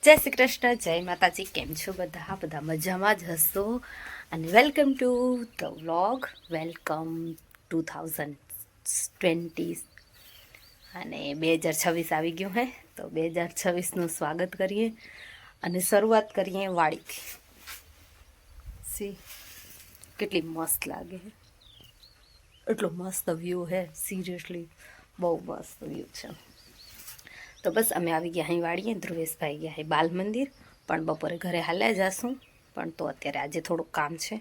જય શ્રી કૃષ્ણ, જય માતાજી. કેમ છો બધા? બધા મજામાં જ હશો. અને welcome to the vlog. Welcome 2020 અને 2026 આવી ગયું હે. તો 2026નું સ્વાગત કરીએ અને શરૂઆત કરીએ વાડીથી. સી કેટલી મસ્ત લાગે હે, એટલો મસ્ત વ્યૂ હે. સિરિયસલી બહુ મસ્ત વ્યૂ છે. તો બસ અમે આવી ગયા અહીં વાળીએ. ધ્રુવેશભાઈ ગયા હે બાલ મંદિર, પણ બપોરે ઘરે હાલ્યા જાશું. પણ તો અત્યારે આજે થોડુંક કામ છે,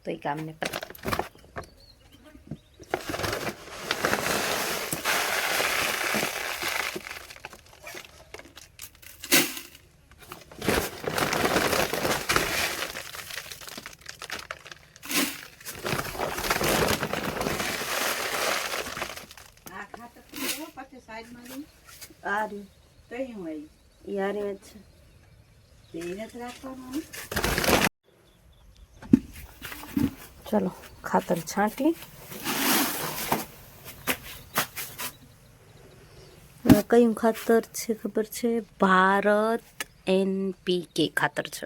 તો એ કામને ચલો ખાતર છાંટી. કયું ખાતર છે ખબર છે? ભારત NPK ખાતર છે.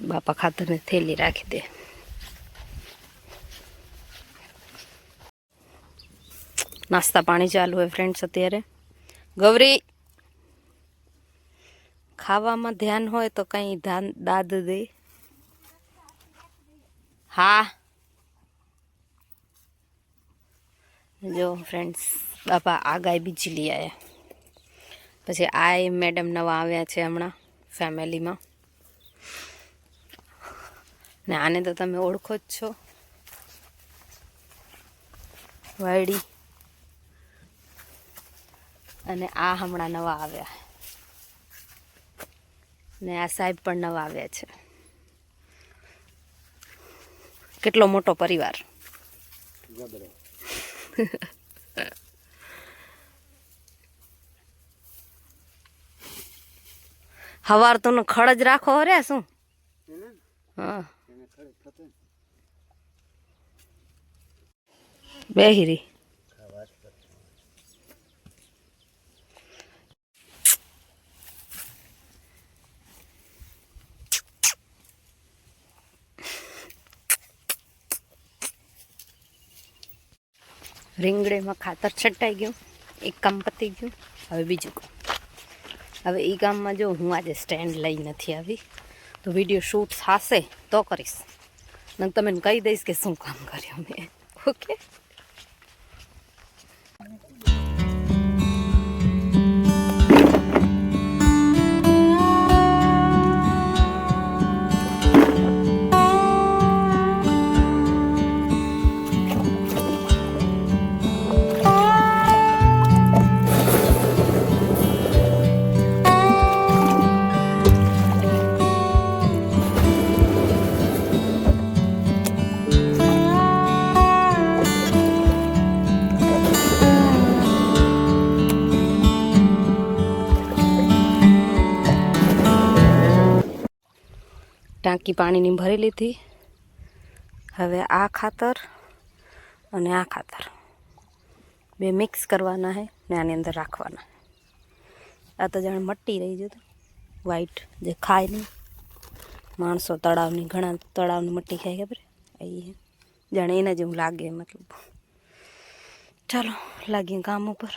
બાપા ખાતરને થેલી રાખી દે. નાસ્તા પાણી ચાલુ હોય ફ્રેન્ડ્સ અત્યારે. ગૌરી, ખાવામાં ધ્યાન હોય તો કઈ દાદ દે. હા જો ફ્રેન્ડ્સ, બાપા આ ગાય બીજી લઈ આવ્યા. પછી આ મેડમ નવા આવ્યા છે હમણાં ફેમિલીમાં, ને આને તો તમે ઓળખો જ છો, વાયડી. અને આ હમણાં નવા આવ્યા, ને આ સાહેબ પણ નવા આવ્યા છે. કેટલો મોટો પરિવાર. હવાર તો ખડ જ રાખો રે શું? હા બેહીરી. રીંગણીમાં ખાતર છટાઈ ગયું, એક કામ પતી ગયું. હવે બીજું કામ. હવે એ કામમાં જો હું આજે સ્ટેન્ડ લઈ નથી આવી, તો વિડીયો શૂટ થશે તો કરીશ. ને તમે કહી દઈશ કે શું કામ કર્યું મેં. ઓકે. ટાંકી પાણીની ભરી લીધી. હવે આ ખાતર અને આ ખાતર બે મિક્સ કરવાના છે ને આની અંદર રાખવાના. આ તો જાણે મટ્ટી રહી જતું વ્હાઈટ, જે ખાય નહીં માણસો. તળાવની, ઘણા તળાવની મટ્ટી ખાય, ખબર એ જાણે એના જેવું લાગે. મતલબ ચાલો લાગીએ કામ ઉપર.